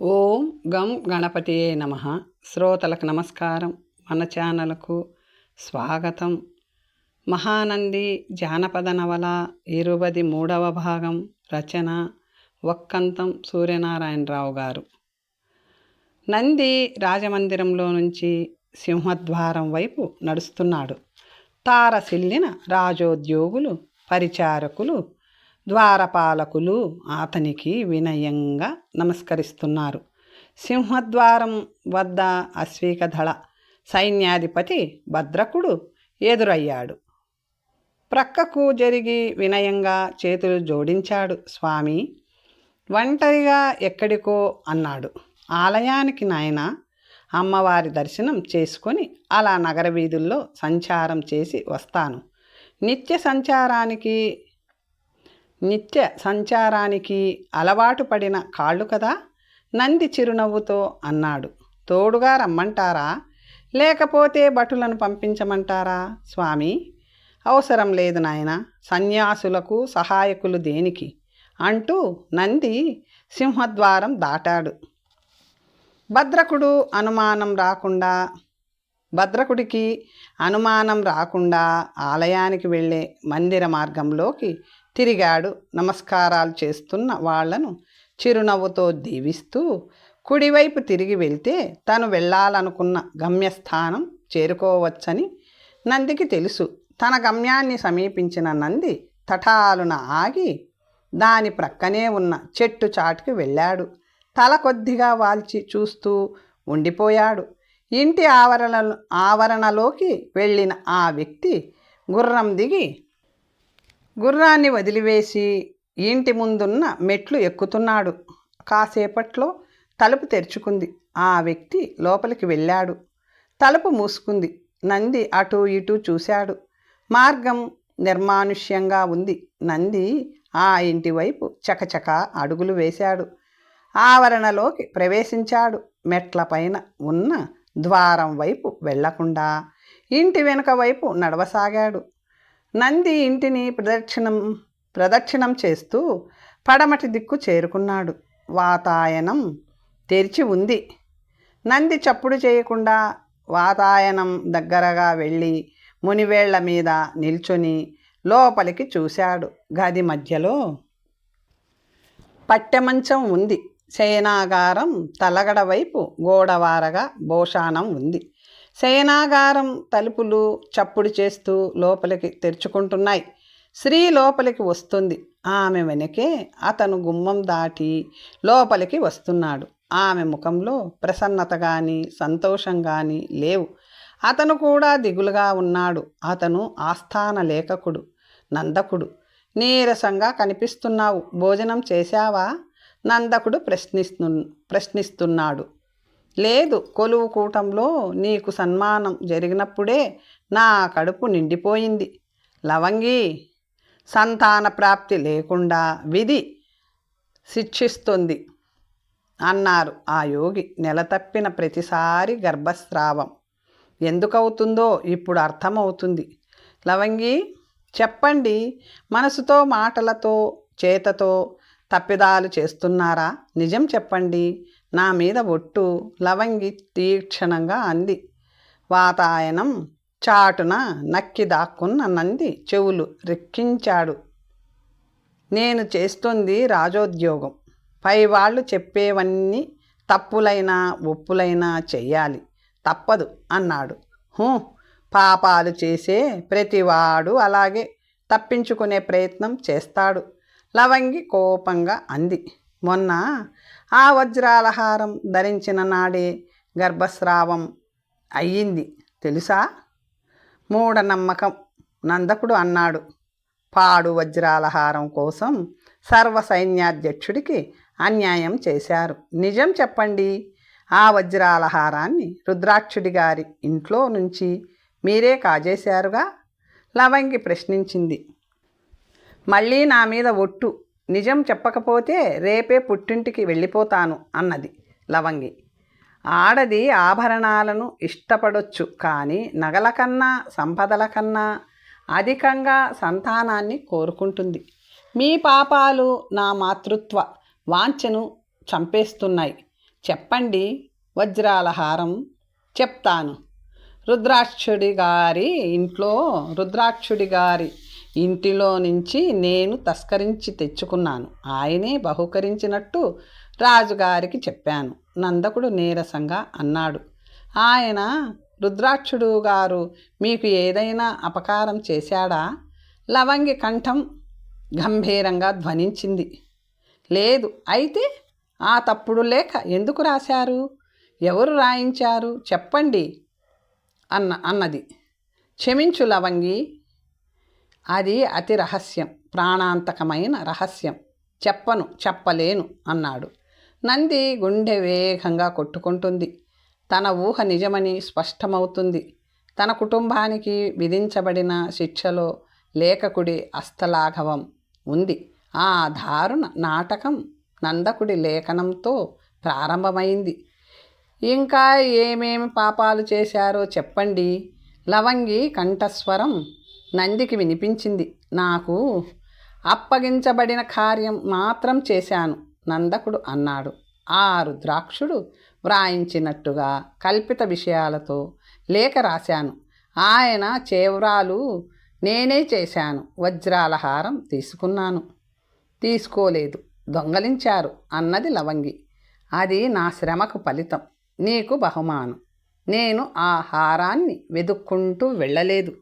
ఓం గం గణపతియే నమః. శ్రోతలకు నమస్కారం. మన ఛానల్కు స్వాగతం. మహానంది జానపద నవల 23వ భాగం. రచన వక్కంతం సూర్యనారాయణరావు గారు. నంది రాజమందిరంలో నుంచి సింహద్వారం వైపు నడుస్తున్నాడు. తారసిల్లిన రాజోద్యోగులు, పరిచారకులు, ద్వారపాలకులు అతనికి వినయంగా నమస్కరిస్తున్నారు. సింహద్వారం వద్ద అశ్వికదళ సైన్యాధిపతి భద్రకుడు ఎదురయ్యాడు. ప్రక్కకు జరిగి వినయంగా చేతులు జోడించాడు. స్వామి, ఒంటరిగా ఎక్కడికో అన్నాడు. ఆలయానికి నాయన, అమ్మవారి దర్శనం చేసుకొని అలా నగర వీధుల్లో సంచారం చేసి వస్తాను. నిత్య సంచారానికి అలవాటు పడిన కాళ్ళు కదా. నంది చిరునవ్వుతో అన్నాడు. తోడుగా రమ్మంటారా, లేకపోతే భటులను పంపించమంటారా? స్వామి, అవసరం లేదు నాయన, సన్యాసులకు సహాయకులు దేనికి అంటూ నంది సింహద్వారం దాటాడు. భద్రకుడికి అనుమానం రాకుండా ఆలయానికి వెళ్ళే మందిర మార్గంలోకి తిరిగాడు. నమస్కారాలు చేస్తున్న వాళ్లను చిరునవ్వుతో దీవిస్తూ కుడివైపు తిరిగి వెళ్తే తను వెళ్ళాలనుకున్న గమ్యస్థానం చేరుకోవచ్చని నందికి తెలుసు. తన గమ్యాన్ని సమీపించిన నంది తటాలున ఆగి దాని ప్రక్కనే ఉన్న చెట్టు చాటుకి వెళ్ళాడు. తల కొద్దిగా వాల్చి చూస్తూ ఉండిపోయాడు. ఇంటి ఆవరణలోకి వెళ్ళిన ఆ వ్యక్తి గుర్రం దిగి గుర్రాన్ని వదిలివేసి ఇంటి ముందున్న మెట్లు ఎక్కుతున్నాడు. కాసేపట్లో తలుపు తెరుచుకుంది. ఆ వ్యక్తి లోపలికి వెళ్ళాడు. తలుపు మూసుకుంది. నంది అటూ ఇటూ చూశాడు. మార్గం నిర్మానుష్యంగా ఉంది. నంది ఆ ఇంటి వైపు చకచక అడుగులు వేశాడు. ఆవరణలోకి ప్రవేశించాడు. మెట్ల పైన ఉన్న ద్వారం వైపు వెళ్లకుండా ఇంటి వెనుక వైపు నడవసాగాడు. నంది ఇంటిని ప్రదక్షిణం చేస్తూ పడమటి దిక్కు చేరుకున్నాడు. వాతాయనం తెరిచి ఉంది. నంది చప్పుడు చేయకుండా వాతాయనం దగ్గరగా వెళ్ళి మునివేళ్ల మీద నిల్చొని లోపలికి చూశాడు. గది మధ్యలో పట్టెమంచం ఉంది. శయనాగారం తలగడ వైపు గోడవారగా భోషాణం ఉంది. శయనాగారం తలుపులు చప్పుడు చేస్తూ లోపలికి తెరుచుకుంటున్నాయి. స్త్రీ లోపలికి వస్తుంది. ఆమె వెనకే అతను గుమ్మం దాటి లోపలికి వస్తున్నాడు. ఆమె ముఖంలో ప్రసన్నత కానీ సంతోషం కానీ లేవు. అతను కూడా దిగులుగా ఉన్నాడు. అతను ఆస్థాన లేఖకుడు నందకుడు. నీరసంగా కనిపిస్తున్నావు, భోజనం చేశావా? నందకుడు ప్రశ్నిస్తున్నాడు. లేదు, కొలువు కూటంలో నీకు సన్మానం జరిగినప్పుడే నా కడుపు నిండిపోయింది. లవంగి, సంతాన ప్రాప్తి లేకుండా విధి శిక్షిస్తుంది అన్నారు ఆ యోగి. నెలతప్పిన ప్రతిసారి గర్భస్రావం ఎందుకవుతుందో ఇప్పుడు అర్థమవుతుంది. లవంగి, చెప్పండి, మనసుతో మాటలతో చేతతో తప్పిదాలు చేస్తున్నారా? నిజం చెప్పండి, నా మీద ఒట్టు. లవంగి తీక్షణంగా అంది. వాతాయనం చాటున నక్కి దాక్కున్న నంది చెవులు రెక్కించాడు. నేను చేస్తుంది రాజోద్యోగం. పైవాళ్ళు చెప్పేవన్నీ తప్పులైనా ఒప్పులైనా చెయ్యాలి, తప్పదు అన్నాడు. పాపాలు చేసే ప్రతివాడు అలాగే తప్పించుకునే ప్రయత్నం చేస్తాడు. లవంగి కోపంగా అంది. మొన్న ఆ వజ్రాలహారం ధరించిన నాడే గర్భస్రావం అయ్యింది తెలుసా? మూఢనమ్మకం, నందకుడు అన్నాడు. పాడు వజ్రాలహారం కోసం సర్వ సైన్యాధ్యక్షుడికి అన్యాయం చేశారు. నిజం చెప్పండి, ఆ వజ్రాలహారాన్ని రుద్రాక్షుడి గారి ఇంట్లో నుంచి మీరే కాజేశారుగా? లవంగి ప్రశ్నించింది. మళ్ళీ నా మీద ఒట్టు. నిజం చెప్పకపోతే రేపే పుట్టింటికి వెళ్ళిపోతాను అన్నది లవంగి. ఆడది ఆభరణాలను ఇష్టపడొచ్చు, కానీ నగల కన్నా సంపదల కన్నా అధికంగా సంతానాన్ని కోరుకుంటుంది. మీ పాపాలు నా మాతృత్వ వాంఛను చంపేస్తున్నాయి. చెప్పండి వజ్రాల హారం. చెప్తాను. రుద్రాక్షుడి గారి ఇంటిలో నుంచి నేను తస్కరించి తెచ్చుకున్నాను. ఆయనే బహుకరించినట్టు రాజుగారికి చెప్పాను. నందకుడు నీరసంగా అన్నాడు. ఆయన రుద్రాక్షుడు గారు మీకు ఏదైనా అపకారం చేశాడా? లవంగి కంఠం గంభీరంగా ధ్వనించింది. లేదు. అయితే ఆ తప్పుడు లేఖ ఎందుకు రాశారు? ఎవరు రాయించారు? చెప్పండి అన్నది. క్షమించు లవంగి, అది అతి రహస్యం, ప్రాణాంతకమైన రహస్యం. చెప్పలేను అన్నాడు. నంది గుండె వేగంగా కొట్టుకుంటుంది. తన ఊహ నిజమని స్పష్టమవుతుంది. తన కుటుంబానికి విధించబడిన శిక్షలో లేఖకుడి హస్తలాఘవం ఉంది. ఆ దారుణ నాటకం నందకుడి లేఖనంతో ప్రారంభమైంది. ఇంకా ఏమేమి పాపాలు చేశారో చెప్పండి. లవంగి కంఠస్వరం నందికి వినిపించింది. నాకు అప్పగించబడిన కార్యం మాత్రం చేశాను, నందకుడు అన్నాడు. ఆ రుద్రాక్షుడు వ్రాయించినట్టుగా కల్పిత విషయాలతో లేఖ రాశాను. ఆయన చేవ్రాలు నేనే చేశాను. వజ్రాల హారం తీసుకున్నాను. తీసుకోలేదు, దొంగలించారు అన్నది లవంగి. అది నా శ్రమకు ఫలితం, నీకు బహుమానం. నేను ఆ హారాన్ని వెతుక్కుంటూ వెళ్ళలేదు,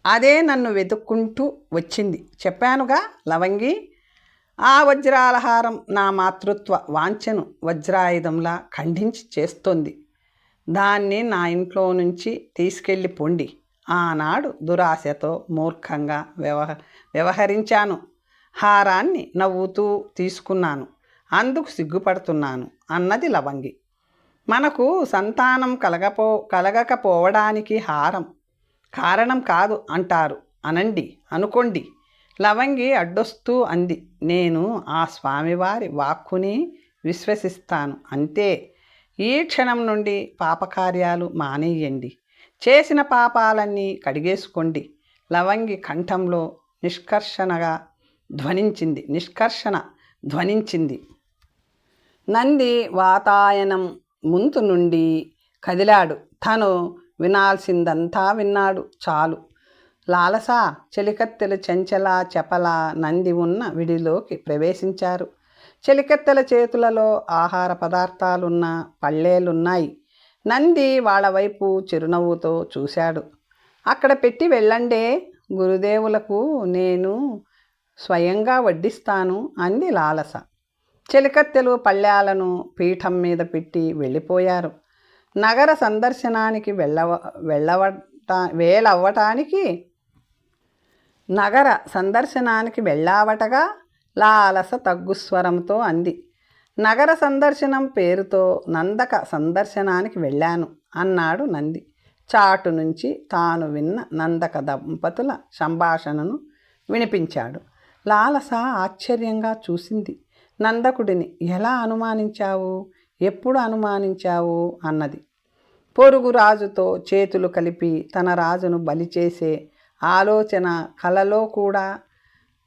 అదే నన్ను వెతుక్కుంటూ వచ్చింది. చెప్పానుగా లవంగి. ఆ వజ్రాల హారం నా మాతృత్వ వాంఛను వజ్రాయుధంలా ఖండించి చేస్తోంది. దాన్ని నా ఇంట్లో నుంచి తీసుకెళ్ళి పొండి. ఆనాడు దురాశతో మూర్ఖంగా వ్యవహరించాను. హారాన్ని నవ్వుతూ తీసుకున్నాను. అందుకు సిగ్గుపడుతున్నాను అన్నది లవంగి. మనకు సంతానం కలగకపోవడానికి హారం కారణం కాదు అంటారు. అనుకోండి. లవంగి అడ్డొస్తూ అంది. నేను ఆ స్వామివారి వాక్కుని విశ్వసిస్తాను, అంతే. ఈ క్షణం నుండి పాపకార్యాలు మానేయండి. చేసిన పాపాలన్నీ కడిగేసుకోండి. లవంగి కంఠంలో నిష్కర్షణ ధ్వనించింది. నంది వాతాయనం ముందు నుండి కదిలాడు. తను వినాల్సిందంతా విన్నాడు. చాలు. లాలస, చెలికత్తెల చెంచల చపల నంది ఉన్న విడిలోకి ప్రవేశించారు. చెలికత్తెల చేతులలో ఆహార పదార్థాలున్న పళ్ళేలున్నాయి. నంది వాళ్ళ వైపు చిరునవ్వుతో చూశాడు. అక్కడ పెట్టి వెళ్ళండే, గురుదేవులకు నేను స్వయంగా వడ్డిస్తాను అంది లాలస. చెలికత్తెలు పళ్ళాలను పీఠం మీద పెట్టి వెళ్ళిపోయారు. నగర సందర్శనానికి వెళ్ళావటగా లాలస తగ్గుస్వరంతో అంది. నగర సందర్శనం పేరుతో నందక సందర్శనానికి వెళ్ళాను అన్నాడు నంది. చాటు నుంచి తాను విన్న నందక దంపతుల సంభాషణను వినిపించాడు. లాలస ఆశ్చర్యంగా చూసింది. నందకుడిని ఎలా అనుమానించావు? ఎప్పుడు అనుమానించావు అన్నది. పొరుగు రాజుతో చేతులు కలిపి తన రాజును బలి చేసే ఆలోచన కలలో కూడా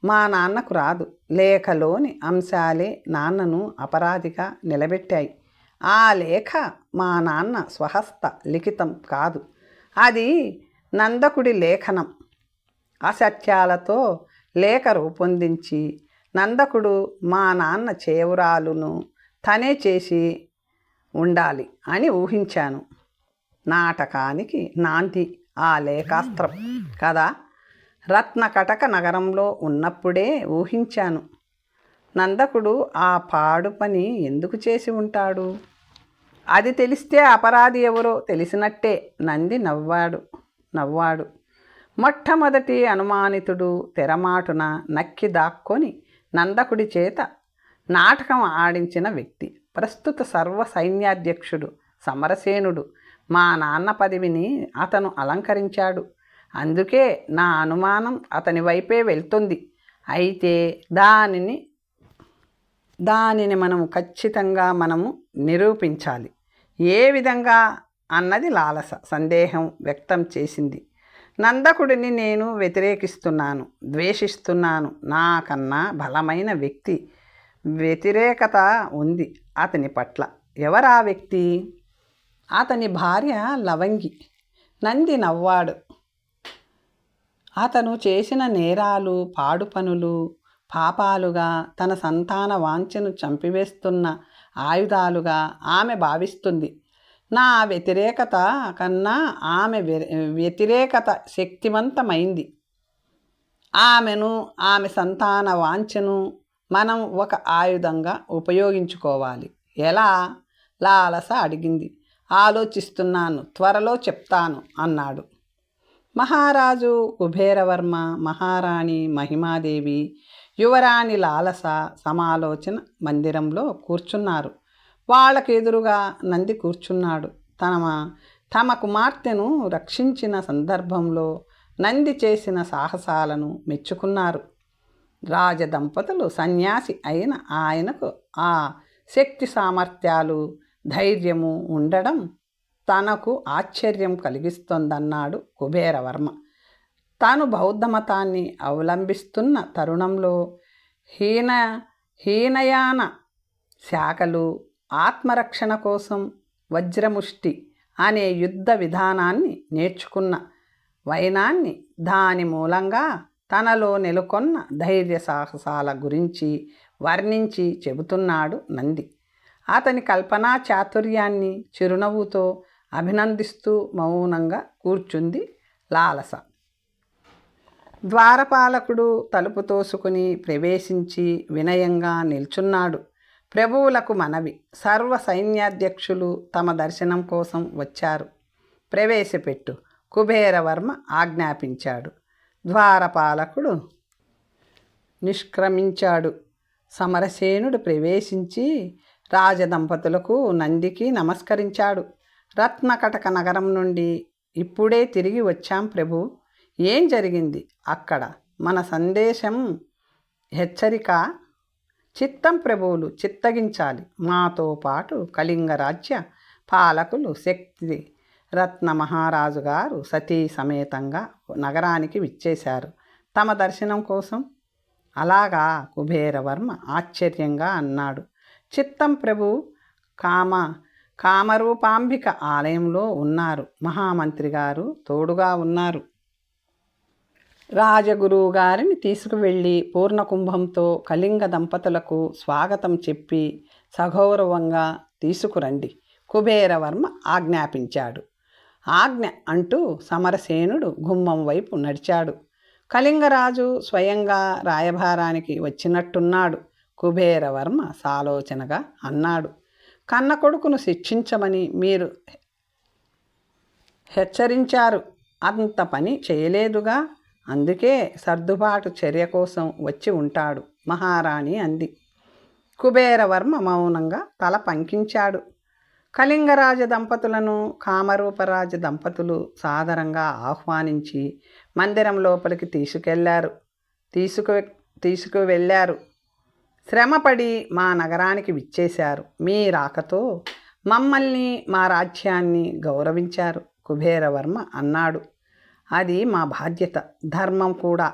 మా నాన్నకు రాదు. లేఖలోని అంశాలే నాన్నను అపరాధిగా నిలబెట్టాయి. ఆ లేఖ మా నాన్న స్వహస్త లిఖితం కాదు, అది నందకుడి లేఖనం. అసత్యాలతో లేఖ రూపొందించి నందకుడు మా నాన్న చేవురాలును తనే చేసి ఉండాలి అని ఊహించాను. నాటకానికి నాంది ఆ లేఖాస్త్రం కదా. రత్నకటక నగరంలో ఉన్నప్పుడే ఊహించాను. నందకుడు ఆ పాడు పని ఎందుకు చేసి ఉంటాడు? అది తెలిస్తే అపరాధి ఎవరో తెలిసినట్టే. నంది నవ్వాడు. మొట్టమొదటి అనుమానితుడు తెరమాటున నక్కి దాక్కొని నందకుడి చేత నాటకం ఆడించిన వ్యక్తి ప్రస్తుత సర్వ సైన్యాధ్యక్షుడు సమరసేనుడు. మా నాన్న పదవిని అతను అలంకరించాడు. అందుకే నా అనుమానం అతని వైపే వెళ్తుంది. అయితే దానిని ఖచ్చితంగా నిరూపించాలి. ఏ విధంగా అన్నది లాలస సందేహం వ్యక్తం చేసింది. నందకుడిని నేను వ్యతిరేకిస్తున్నాను, ద్వేషిస్తున్నాను. నాకన్నా బలమైన వ్యక్తి వ్యతిరేకత ఉంది అతని పట్ల. ఎవరా వ్యక్తి? అతని భార్య లవంగి. నంది నవ్వాడు. అతను చేసిన నేరాలు, పాడు పనులు పాపాలుగా, తన సంతాన వాంఛను చంపివేస్తున్న ఆయుధాలుగా ఆమె భావిస్తుంది. నా వ్యతిరేకత కన్నా ఆమె వ్యతిరేకత శక్తివంతమైంది. ఆమెను, ఆమె సంతాన వాంఛను మనం ఒక ఆయుధంగా ఉపయోగించుకోవాలి. ఎలా? లాలస అడిగింది. ఆలోచిస్తున్నాను, త్వరలో చెప్తాను అన్నాడు. మహారాజు కుబేరవర్మ, మహారాణి మహిమాదేవి, యువరాణి లాలస సమాలోచన మందిరంలో కూర్చున్నారు. వాళ్ళకు ఎదురుగా నంది కూర్చున్నాడు. తమ కుమార్తెను రక్షించిన సందర్భంలో నంది చేసిన సాహసాలను మెచ్చుకున్నారు. రాజదంపతులు సన్యాసి అయిన ఆయనకు ఆ శక్తి సామర్థ్యాలు, ధైర్యము ఉండడం తనకు ఆశ్చర్యం కలిగిస్తోందన్నాడు కుబేరవర్మ. తాను బౌద్ధ మతాన్ని అవలంబిస్తున్న తరుణంలో హీనయాన శాఖలు ఆత్మరక్షణ కోసం వజ్రముష్టి అనే యుద్ధ విధానాన్ని నేర్చుకున్న వైనాన్ని, దాని మూలంగా తనలో నెలకొన్న ధైర్య సాహసాల గురించి వర్ణించి చెబుతున్నాడు నంది. అతని కల్పనా చాతుర్యాన్ని చిరునవ్వుతో అభినందిస్తూ మౌనంగా కూర్చుంది లాలస. ద్వారపాలకుడు తలుపు తోసుకుని ప్రవేశించి వినయంగా నిల్చున్నాడు. ప్రభువులకు మనవి, సర్వ సైన్యాధ్యక్షులు తమ దర్శనం కోసం వచ్చారు. ప్రవేశపెట్టు, కుబేరవర్మ ఆజ్ఞాపించాడు. ద్వారపాలకుడు నిష్క్రమించాడు. సమరసేనుడు ప్రవేశించి రాజదంపతులకు, నందికి నమస్కరించాడు. రత్నకటక నగరం నుండి ఇప్పుడే తిరిగి వచ్చాం ప్రభు. ఏం జరిగింది అక్కడ? మన సందేశం హెచ్చరిక. చిత్తం ప్రభువులు, చిత్తగించాలి. మాతో పాటు కళింగ రాజ్య పాలకులు శక్తి రత్న మహారాజు గారు సతీ సమేతంగా నగరానికి విచ్చేశారు తమ దర్శనం కోసం. అలాగా? కుబేరవర్మ ఆశ్చర్యంగా అన్నాడు. చిత్తం ప్రభు, కామరూపాంబిక ఆలయంలో ఉన్నారు. మహామంత్రి గారు తోడుగా ఉన్నారు. రాజగురువు గారిని తీసుకువెళ్ళి పూర్ణకుంభంతో కళింగ దంపతులకు స్వాగతం చెప్పి సగౌరవంగా తీసుకురండి, కుబేరవర్మ ఆజ్ఞాపించాడు. ఆజ్ఞ అంటూ సమరసేనుడు గుమ్మం వైపు నడిచాడు. కళింగరాజు స్వయంగా రాయభారానికి వచ్చినట్టున్నాడు. కుబేరవర్మ సాలోచనగా అన్నాడు. కన్న కొడుకును శిక్షించమని మీరు హెచ్చరించారు. అంత పని చేయలేదుగా, అందుకే సర్దుబాటు చర్య కోసం వచ్చి ఉంటాడు, మహారాణి అంది. కుబేరవర్మ మౌనంగా తల పంకించాడు. కళింగరాజ దంపతులను కామరూపరాజ దంపతులు సాదరంగా ఆహ్వానించి మందిరం లోపలికి తీసుకువెళ్ళారు. శ్రమపడి మా నగరానికి విచ్చేశారు. మీ రాకతో మమ్మల్ని, మా రాజ్యాన్ని గౌరవించారు, కుబేరవర్మ అన్నాడు. అది మా బాధ్యత, ధర్మం కూడా,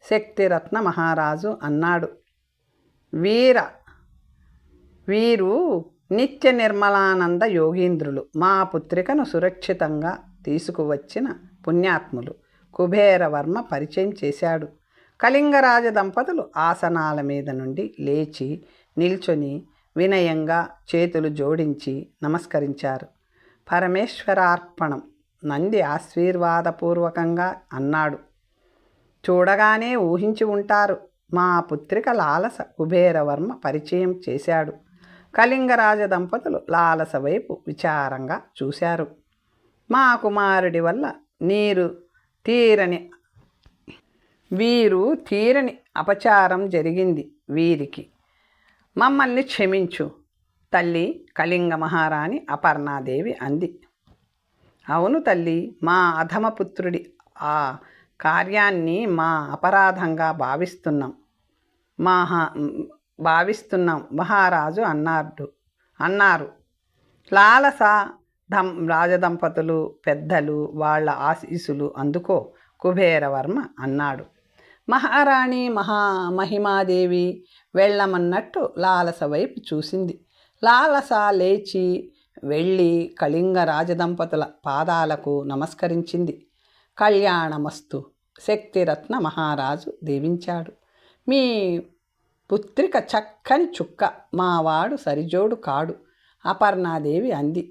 శక్తిరత్న మహారాజు అన్నాడు. వీరు నిత్య నిర్మలానంద యోగీంద్రులు, మా పుత్రికను సురక్షితంగా తీసుకువచ్చిన పుణ్యాత్ములు, కుబేరవర్మ పరిచయం చేశాడు. కళింగరాజ దంపతులు ఆసనాల మీద నుండి లేచి నిల్చొని వినయంగా చేతులు జోడించి నమస్కరించారు. పరమేశ్వరార్పణం, నంది ఆశీర్వాదపూర్వకంగా అన్నాడు. చూడగానే ఊహించి ఉంటారు, మా పుత్రిక లాలస కుబేరవర్మ పరిచయం చేశాడు. కళింగరాజ దంపతులు లాలస వైపు విచారంగా చూశారు. మా కుమారుడి వల్ల వీరు తీరని అపచారం జరిగింది వీరికి. మమ్మల్ని క్షమించు తల్లి, కళింగ మహారాణి అపర్ణాదేవి అంది. అవును తల్లి, మా అధమపుత్రుడి ఆ కార్యాన్ని మా అపరాధంగా భావిస్తున్నాం మహారాజు అన్నారు. లాలస రాజదంపతులు పెద్దలు, వాళ్ళ ఆశీస్సులు అందుకో, కుబేరవర్మ అన్నాడు. మహారాణి మహిమాదేవి వెళ్ళమన్నట్టు లాలస వైపు చూసింది. లాలస లేచి వెళ్ళి కళింగ రాజదంపతుల పాదాలకు నమస్కరించింది. కళ్యాణమస్తు. శక్తిరత్న మహారాజు దీవించాడు. మీ పుత్రిక చక్కని చుక్క, మావాడు సరిజోడు కాడు అపర్ణాదేవి అంది.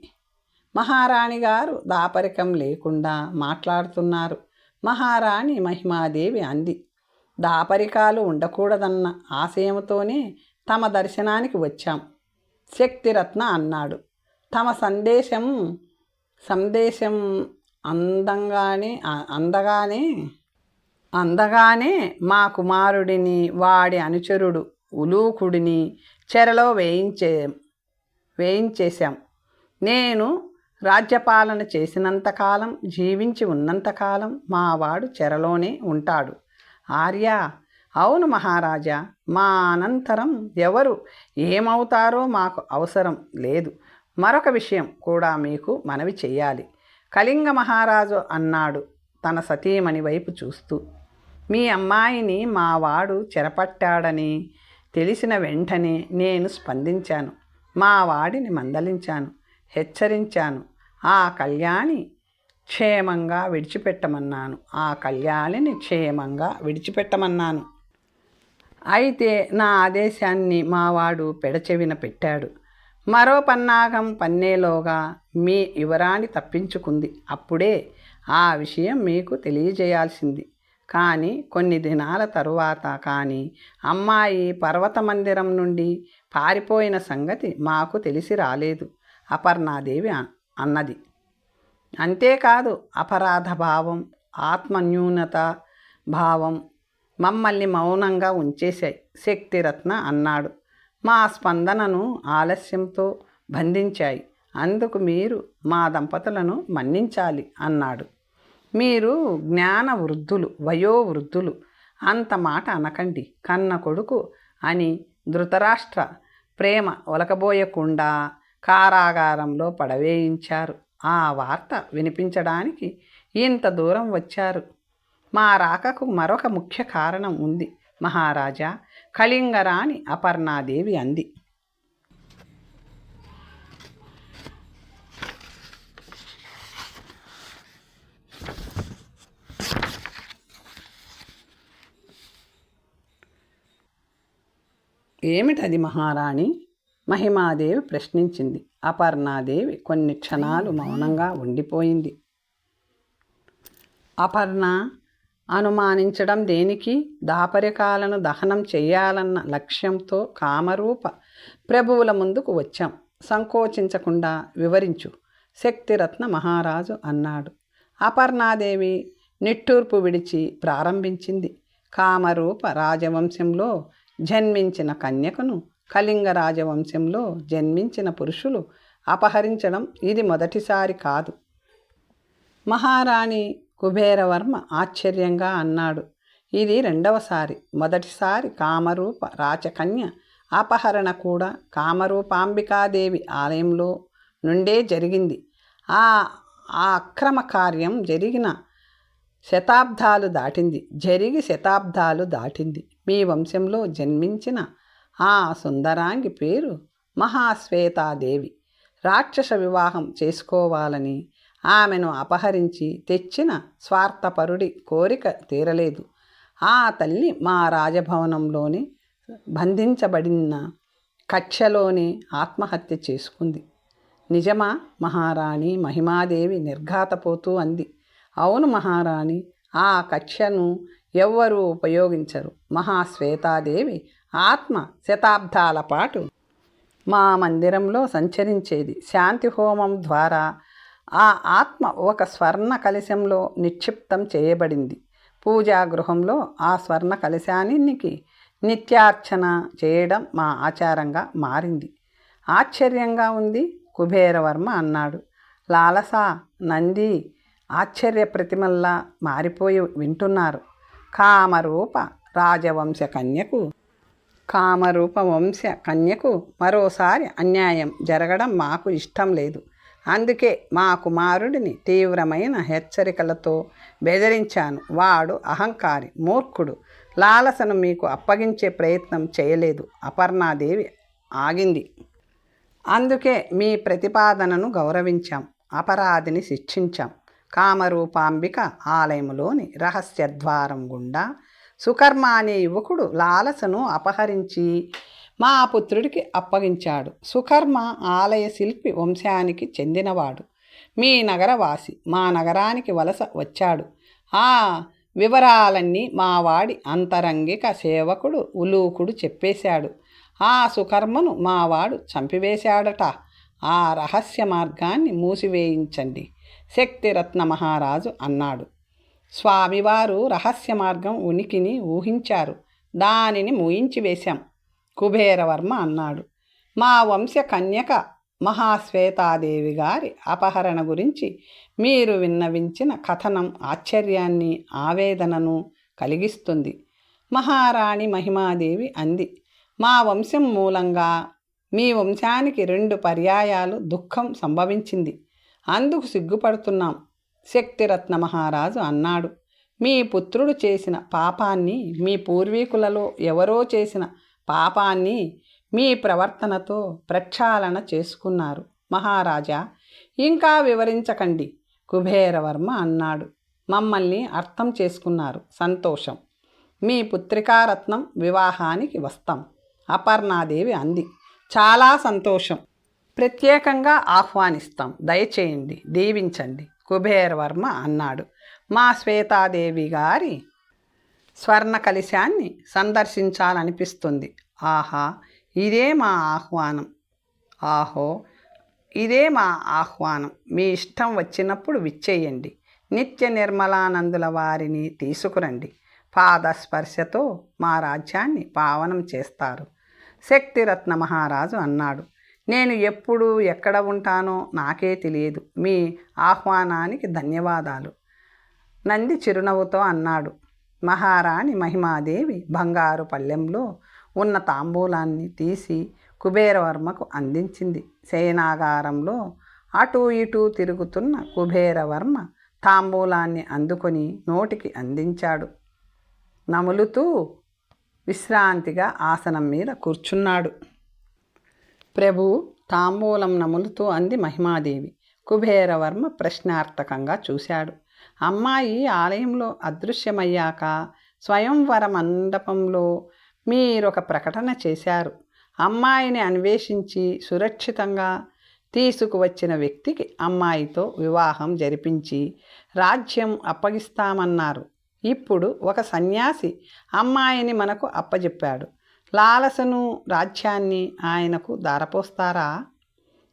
మహారాణి గారు దాపరికం లేకుండా మాట్లాడుతున్నారు. మహారాణి మహిమాదేవి అంది. దాపరికాలు ఉండకూడదన్న ఆశయంతోనే తమ దర్శనానికి వచ్చాం. శక్తిరత్న అన్నాడు. తమ సందేశం అందగానే మా కుమారుడిని వాడి అనుచరుడు ఉలూకుడిని చెరలో వేయించేశాం. నేను రాజ్యపాలన చేసినంతకాలం, జీవించి ఉన్నంతకాలం మావాడు చెరలోనే ఉంటాడు. ఆర్య: అవును మహారాజా, మా అనంతరం ఎవరు ఏమవుతారో మాకు అవసరం లేదు. మరొక విషయం కూడా మీకు మనవి చెయ్యాలి. కళింగ మహారాజు అన్నాడు తన సతీమణి వైపు చూస్తూ. మీ అమ్మాయిని మావాడు చెరపట్టాడని తెలిసిన వెంటనే నేను స్పందించాను. మా వాడిని మందలించాను, హెచ్చరించాను. ఆ కళ్యాణిని క్షేమంగా విడిచిపెట్టమన్నాను. అయితే నా ఆదేశాన్ని మావాడు పెడచెవిన పెట్టాడు. మరో పన్నాగం పన్నేలోగా మీ యువరాణి తప్పించుకుంది. అప్పుడే ఆ విషయం మీకు తెలియజేయాల్సింది. కానీ కొన్ని దినాల తరువాత కానీ అమ్మాయి పర్వత మందిరం నుండి పారిపోయిన సంగతి మాకు తెలిసి రాలేదు అపర్ణాదేవి అన్నది. అంతేకాదు, అపరాధ భావం, ఆత్మన్యూనత భావం మమ్మల్ని మౌనంగా ఉంచేశాయి. శక్తిరత్న అన్నాడు. మా స్పందనను ఆలస్యంతో బంధించాయి. అందుకు మీరు మా దంపతులను మన్నించాలి అన్నాడు. మీరు జ్ఞాన వృద్ధులు, వయోవృద్ధులు, అంత మాట అనకండి. కన్న కొడుకు అని ధృతరాష్ట్ర ప్రేమ ఒలకబోయకుండా కారాగారంలో పడవేయించారు. ఆ వార్త వినిపించడానికి ఇంత దూరం వచ్చారు. మా రాకకు మరొక ముఖ్య కారణం ఉంది మహారాజా, కళింగరాణి అపర్ణాదేవి అంది. ఏమిటది మహారాణి? మహిమాదేవి ప్రశ్నించింది. అపర్ణాదేవి కొన్ని క్షణాలు మౌనంగా ఉండిపోయింది. అపర్ణ అనుమానించడం దేనికి? దాపరికాలను దహనం చేయాలన్న లక్ష్యంతో కామరూప ప్రభువుల ముందుకు వచ్చాం. సంకోచించకుండా వివరించు శక్తిరత్న మహారాజు అన్నాడు. అపర్ణాదేవి నిట్టూర్పు విడిచి ప్రారంభించింది. కామరూప రాజవంశంలో జన్మించిన కన్యకను కళింగ రాజవంశంలో జన్మించిన పురుషులు అపహరించడం ఇది మొదటిసారి కాదు. మహారాణి కుబేరవర్మ ఆశ్చర్యంగా అన్నాడు. ఇది రెండవసారి. మొదటిసారి కామరూప రాచకన్య అపహరణ కూడా కామరూపాంబికాదేవి ఆలయంలో నుండే జరిగింది. ఆ అక్రమ కార్యం జరిగి శతాబ్దాలు దాటింది. మీ వంశంలో జన్మించిన ఆ సుందరాంగి పేరు మహాశ్వేతాదేవి. రాక్షస వివాహం చేసుకోవాలని ఆమెను అపహరించి తెచ్చిన స్వార్థపరుడి కోరిక తీరలేదు. ఆ తల్లి మా రాజభవనంలోనే బంధించబడిన కక్షలోనే ఆత్మహత్య చేసుకుంది. నిజమా మహారాణి? మహిమాదేవి నిర్ఘాతపోతూ అంది. అవును మహారాణి, ఆ కక్షను ఎవ్వరూ ఉపయోగించరు. మహాశ్వేతాదేవి ఆత్మ శతాబ్దాల పాటు మా మందిరంలో సంచరించేది. శాంతి హోమం ద్వారా ఆ ఆత్మ ఒక స్వర్ణ కలశంలో నిక్షిప్తం చేయబడింది. పూజాగృహంలో ఆ స్వర్ణ కలశానికి నిత్యార్చన చేయడం మా ఆచారంగా మారింది. ఆశ్చర్యంగా ఉంది కుబేరవర్మ అన్నాడు. లాలస, నంది ఆశ్చర్య ప్రతిమల్లా మారిపోయి వింటున్నారు. కామరూప వంశ కన్యకు మరోసారి అన్యాయం జరగడం మాకు ఇష్టం లేదు. అందుకే మా కుమారుడిని తీవ్రమైన హెచ్చరికలతో బెదిరించాను. వాడు అహంకారి, మూర్ఖుడు. లాలసను మీకు అప్పగించే ప్రయత్నం చేయలేదు. అపర్ణాదేవి ఆగింది. అందుకే మీ ప్రతిపాదనను గౌరవించాం. అపరాధిని శిక్షించాం. కామరూపాంబిక ఆలయములోని రహస్యద్వారం గుండా సుకర్మ అనే యువకుడు లాలసను అపహరించి మా పుత్రుడికి అప్పగించాడు. సుకర్మ ఆలయ శిల్పి వంశానికి చెందినవాడు. మీ నగరవాసి. మా నగరానికి వలస వచ్చాడు. ఆ వివరాలన్నీ మావాడి అంతరంగిక సేవకుడు ఉలూకుడు చెప్పేశాడు. ఆ సుకర్మను మావాడు చంపివేశాడట. ఆ రహస్య మార్గాన్ని మూసివేయించండి, శక్తిరత్న మహారాజు అన్నాడు. స్వామివారు రహస్య మార్గం ఉనికిని ఊహించారు. దానిని మూయించి వేశాం, కుబేరవర్మ అన్నాడు. మా వంశ కన్యక మహాశ్వేతాదేవి గారి అపహరణ గురించి మీరు విన్నవించిన కథనం ఆశ్చర్యాన్ని, ఆవేదనను కలిగిస్తుంది. మహారాణి మహిమాదేవి అంది. మా వంశం మూలంగా మీ వంశానికి 2 పర్యాయాలు దుఃఖం సంభవించింది. అందుకు సిగ్గుపడుతున్నాం, శక్తిరత్న మహారాజు అన్నాడు. మీ పుత్రుడు చేసిన పాపాన్ని, మీ పూర్వీకులలో ఎవరో చేసిన పాపాన్ని మీ ప్రవర్తనతో ప్రక్షాళన చేసుకున్నారు మహారాజా. ఇంకా వివరించకండి, కుబేరవర్మ అన్నాడు. మమ్మల్ని అర్థం చేసుకున్నారు, సంతోషం. మీ పుత్రికారత్నం వివాహానికి వస్తాం, అపర్ణాదేవి అంది. చాలా సంతోషం. ప్రత్యేకంగా ఆహ్వానిస్తాం, దయచేయండి, దీవించండి, కుబేరవర్మ అన్నాడు. మా శ్వేతాదేవి గారి స్వర్ణ కలశాన్ని సందర్శించాలనిపిస్తుంది. ఆహా, ఇదే మా ఆహ్వానం. ఆహో, ఇదే మా ఆహ్వానం. మీ ఇష్టం వచ్చినప్పుడు విచ్చేయండి. నిత్య నిర్మలానందుల వారిని తీసుకురండి. పాదస్పర్శతో మా రాజ్యాన్ని పావనం చేస్తారు, శక్తిరత్న మహారాజు అన్నాడు. నేను ఎప్పుడు ఎక్కడ ఉంటానో నాకే తెలియదు. మీ ఆహ్వానానికి ధన్యవాదాలు, నంది చిరునవ్వుతో అన్నాడు. మహారాణి మహిమాదేవి బంగారు పళ్ళెంలో ఉన్న తాంబూలాన్ని తీసి కుబేరవర్మకు అందించింది. శయనాగారంలో అటూ ఇటూ తిరుగుతున్న కుబేరవర్మ తాంబూలాన్ని అందుకొని నోటికి అందించాడు. నములుతూ విశ్రాంతిగా ఆసనం మీద కూర్చున్నాడు. ప్రభు, తాంబూలం నములుతూ అంది మహిమాదేవి. కుబేరవర్మ ప్రశ్నార్థకంగా చూశాడు. అమ్మాయి ఆలయంలో అదృశ్యమయ్యాక స్వయంవర మండపంలో మీరొక ప్రకటన చేశారు. అమ్మాయిని అన్వేషించి సురక్షితంగా తీసుకువచ్చిన వ్యక్తికి అమ్మాయితో వివాహం జరిపించి రాజ్యం అప్పగిస్తామన్నారు. ఇప్పుడు ఒక సన్యాసి అమ్మాయిని మనకు అప్పజెప్పాడు. లాలసను రాజ్యాన్ని ఆయనకు దారపోస్తారా?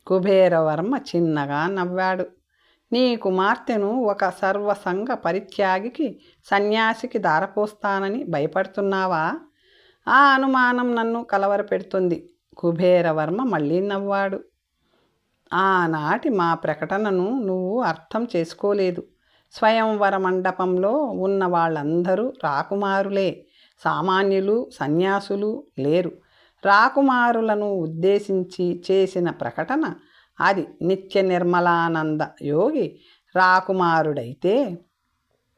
కుబేరవర్మ చిన్నగా నవ్వాడు. నీ కుమార్తెను ఒక సర్వసంగ పరిత్యాగికి, సన్యాసికి దారపోస్తానని భయపడుతున్నావా? ఆ అనుమానం నన్ను కలవరపెడుతుంది. కుబేరవర్మ మళ్ళీ నవ్వాడు. ఆనాటి మా ప్రకటనను నువ్వు అర్థం చేసుకోలేదు. స్వయంవర మండపంలో ఉన్న వాళ్ళందరూ రాకుమారులే, సామాన్యులు, సన్యాసులు లేరు. రాకుమారులను ఉద్దేశించి చేసిన ప్రకటన అది. నిత్య నిర్మలానంద యోగి రాకుమారుడైతే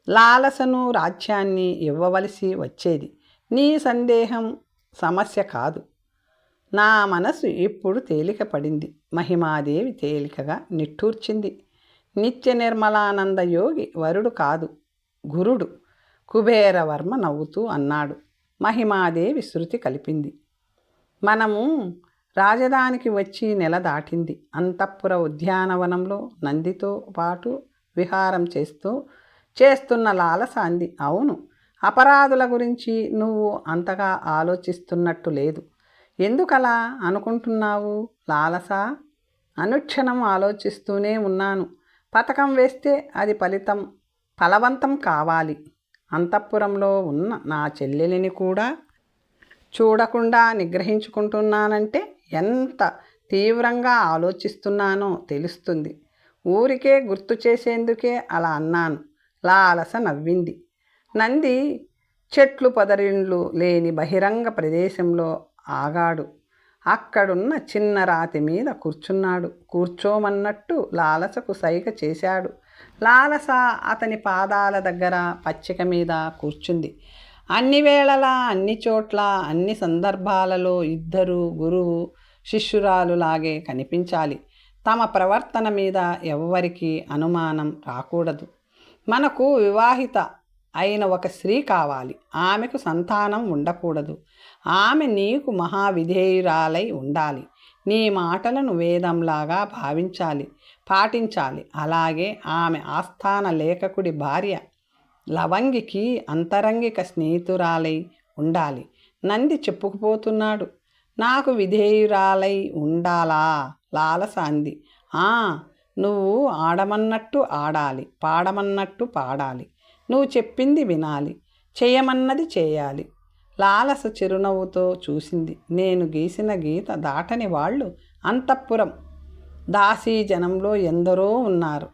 లాలసను రాజ్యాన్ని ఇవ్వవలసి వచ్చేది. నీ సందేహం సమస్య కాదు. నా మనసు ఇప్పుడు తేలిక పడింది. మహిమాదేవి తేలికగా నిట్టూర్చింది. నిత్య నిర్మలానంద యోగి వరుడు కాదు, గురుడు, కుబేరవర్మ నవ్వుతూ అన్నాడు. మహిమాదేవి శృతి కలిపింది. మనము రాజధానికి వచ్చి నెల దాటింది. అంతఃపుర ఉద్యానవనంలో నందితో పాటు విహారం చేస్తున్న లాలస అంది. అవును, అపరాధుల గురించి నువ్వు అంతగా ఆలోచిస్తున్నట్టు లేదు. ఎందుకలా అనుకుంటున్నావు లాలస? అనుక్షణం ఆలోచిస్తూనే ఉన్నాను. పథకం వేస్తే అది ఫలవంతం కావాలి. అంతఃపురంలో ఉన్న నా చెల్లెలిని కూడా చూడకుండా నిగ్రహించుకుంటున్నానంటే ఎంత తీవ్రంగా ఆలోచిస్తున్నానో తెలుస్తుంది. ఊరికే గుర్తు చేసేందుకే అలా అన్నాను. లాలస నవ్వింది. నంది చెట్లు పొదరిండ్లు లేని బహిరంగ ప్రదేశంలో ఆగాడు. అక్కడున్న చిన్న రాతి మీద కూర్చున్నాడు. కూర్చోమన్నట్టు లాలసకు సైగ చేశాడు. లాలస అతని పాదాల దగ్గర పచ్చిక మీద కూర్చుంది. అన్ని వేళలా, అన్ని చోట్ల, అన్ని సందర్భాలలో ఇద్దరు గురువు శిష్యురాలులాగే కనిపించాలి. తమ ప్రవర్తన మీద ఎవ్వరికీ అనుమానం రాకూడదు. మనకు వివాహిత అయిన ఒక స్త్రీ కావాలి. ఆమెకు సంతానం ఉండకూడదు. ఆమె నీకు మహావిధేయురాలై ఉండాలి. నీ మాటలను వేదంలాగా భావించాలి, పాటించాలి. అలాగే ఆమె ఆస్థాన లేఖకుడి భార్య లవంగికి అంతరంగిక స్నేహితురాలై ఉండాలి. నంది చెప్పుకుపోతున్నాడు. నాకు విధేయురాలై ఉండాలా? లాలస అంది. నువ్వు ఆడమన్నట్టు ఆడాలి, పాడమన్నట్టు పాడాలి. నువ్వు చెప్పింది వినాలి, చేయమన్నది చేయాలి. లాలస చిరునవ్వుతో చూసింది. నేను గీసిన గీత దాటని వాళ్ళు అంతఃపురం దాసీ జనంలో ఎందరో ఉన్నారు.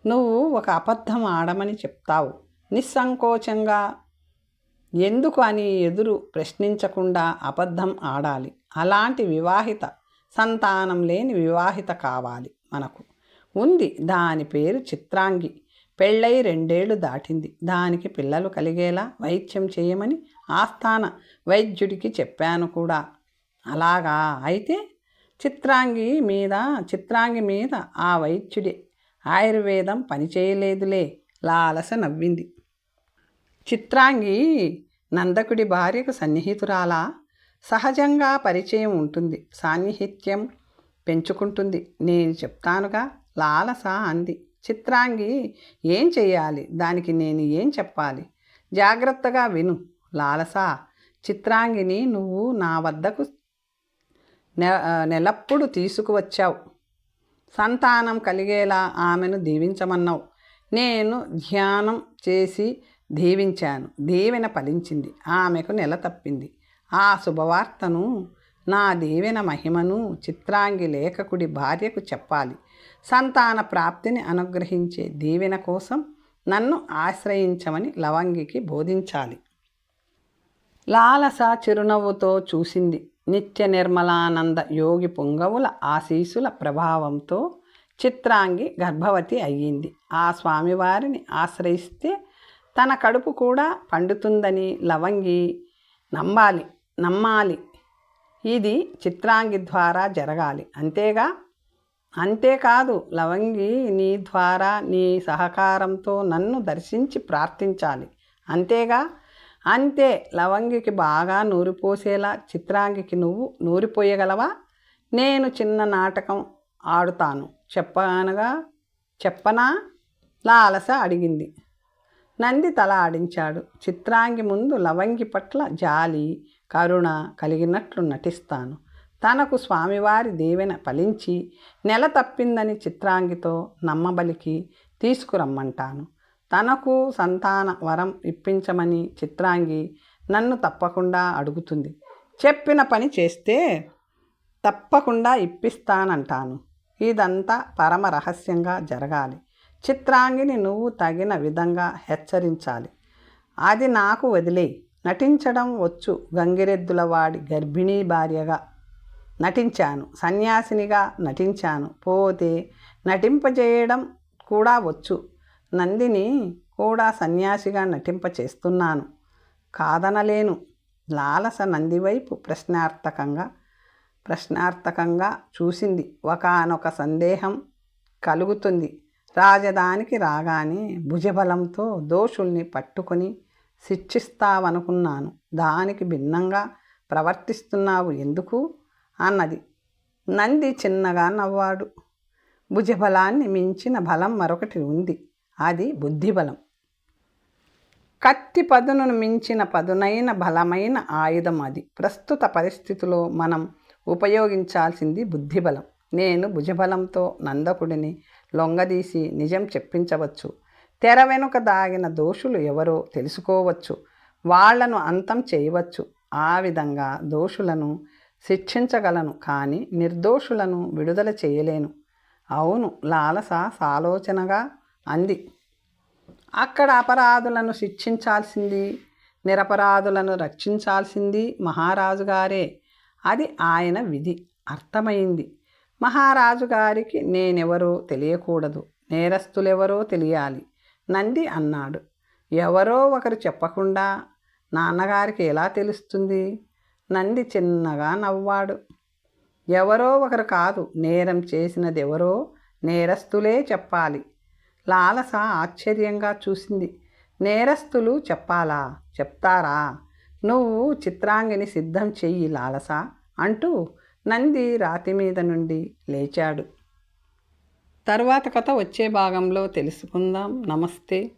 నువ్వు ఒక అబద్ధం ఆడమని చెప్తావు. నిస్సంకోచంగా ఎందుకు అని ఎదురు ప్రశ్నించకుండా అబద్ధం ఆడాలి. అలాంటి వివాహిత, సంతానం లేని వివాహిత కావాలి. మనకు ఉంది. దాని పేరు చిత్రాంగి. పెళ్ళై 2 ఏళ్ళు దాటింది. దానికి పిల్లలు కలిగేలా వైద్యం చేయమని ఆస్థాన వైద్యుడికి చెప్పాను కూడా. అలాగా? అయితే చిత్రాంగి మీద ఆ వైద్యుడి ఆయుర్వేదం పనిచేయలేదులే. లాలస నవ్వింది. చిత్రాంగి నందకుడి భార్యకు సన్నిహితురాలా? సహజంగా పరిచయం ఉంటుంది, సాన్నిహిత్యం పెంచుకుంటుంది. నేను చెప్తానుగా, లాలస అంది. చిత్రాంగి ఏం చెయ్యాలి? దానికి నేను ఏం చెప్పాలి? జాగ్రత్తగా విను లాలస. చిత్రాంగిని నువ్వు నా వద్దకు నెలప్పుడు తీసుకువచ్చావు. సంతానం కలిగేలా ఆమెను దీవించమన్నావు. నేను ధ్యానం చేసి దీవించాను. దీవెన ఫలించింది. ఆమెకు నెల తప్పింది. ఆ శుభవార్తను, నా దీవెన మహిమను చిత్రాంగి లేఖకుడి భార్యకు చెప్పాలి. సంతాన ప్రాప్తిని అనుగ్రహించే దీవెన కోసం నన్ను ఆశ్రయించమని లవంగికి బోధించాలి. లాలస చిరునవ్వుతో చూసింది. నిత్య నిర్మలానంద యోగి పుంగవుల ఆశీసుల ప్రభావంతో చిత్రాంగి గర్భవతి అయ్యింది. ఆ స్వామివారిని ఆశ్రయిస్తే తన కడుపు కూడా పండుతుందని లవంగి నమ్మాలి. ఇది చిత్రాంగి ద్వారా జరగాలి. అంతేకాదు, లవంగి నీ ద్వారా, నీ సహకారంతో నన్ను దర్శించి ప్రార్థించాలి. అంతే. లవంగికి బాగా నూరిపోసేలా చిత్రాంగికి నువ్వు నూరిపోయగలవా? నేను చిన్న నాటకం ఆడుతాను, చెప్పనా? లాలస అడిగింది. నంది తల ఆడించాడు. చిత్రాంగి ముందు లవంగి పట్ల జాలి, కరుణ కలిగినట్లు నటిస్తాను. తనకు స్వామివారి దీవెన ఫలించి నెల తప్పిందని చిత్రాంగితో నమ్మబలికి తీసుకురమ్మంటాను. తనకు సంతాన వరం ఇప్పించమని చిత్రాంగి నన్ను తప్పకుండా అడుగుతుంది. చెప్పిన పని చేస్తే తప్పకుండా ఇప్పిస్తానంటాను. ఇదంతా పరమ రహస్యంగా జరగాలి. చిత్రాంగిని నువ్వు తగిన విధంగా హెచ్చరించాలి. అది నాకు వదిలేయి. నటించడం వచ్చు. గంగిరెద్దుల వాడి గర్భిణీ భార్యగా నటించాను, సన్యాసినిగా నటించాను. పోతే నటింపజేయడం కూడా వచ్చు. నందిని కూడా సన్యాసిగా నటింపచేస్తున్నాను, కాదనలేను. లాలస నందివైపు ప్రశ్నార్థకంగా చూసింది. ఒకానొక సందేహం కలుగుతుంది. రాజధానికి రాగానే భుజబలంతో దోషుల్ని పట్టుకొని శిక్షిస్తావనుకున్నాను. దానికి భిన్నంగా ప్రవర్తిస్తున్నావు ఎందుకు అన్నది. నంది చిన్నగా నవ్వాడు. భుజబలాన్ని మించిన బలం మరొకటి ఉంది. అది బుద్ధిబలం. కత్తి పదును మించిన పదునైన బలమైన ఆయుధం అది. ప్రస్తుత పరిస్థితిలో మనం ఉపయోగించాల్సింది బుద్ధిబలం. నేను భుజబలంతో నందకుడిని లొంగదీసి నిజం చెప్పించవచ్చు. తెర వెనుక దాగిన దోషులు ఎవరో తెలుసుకోవచ్చు. వాళ్లను అంతం చేయవచ్చు. ఆ విధంగా దోషులను శిక్షించగలను, కానీ నిర్దోషులను విడుదల చేయలేను. అవును, లాలస సాలోచనగా అంది. అక్కడ అపరాధులను శిక్షించాల్సింది, నిరపరాధులను రక్షించాల్సింది మహారాజు గారే. అది ఆయన విధి. అర్థమైంది. మహారాజు గారికి నేనెవరో తెలియకూడదు, నేరస్తులెవరో తెలియాలి. నంది అన్నాడు. ఎవరో ఒకరు చెప్పకుండా నాన్నగారికి ఎలా తెలుస్తుంది? నంది చిన్నగా నవ్వాడు. ఎవరో ఒకరు కాదు, నేరం చేసినదెవరో నేరస్తులే చెప్పాలి. లాలస ఆశ్చర్యంగా చూసింది. నేరస్తులు చెప్పాలా? చెప్తారా? నువ్వు చిత్రాంగిని సిద్ధం చెయ్యి లాలస అంటూ నంది రాతి మీద నుండి లేచాడు. తరువాత కథ వచ్చే భాగంలో తెలుసుకుందాం. నమస్తే.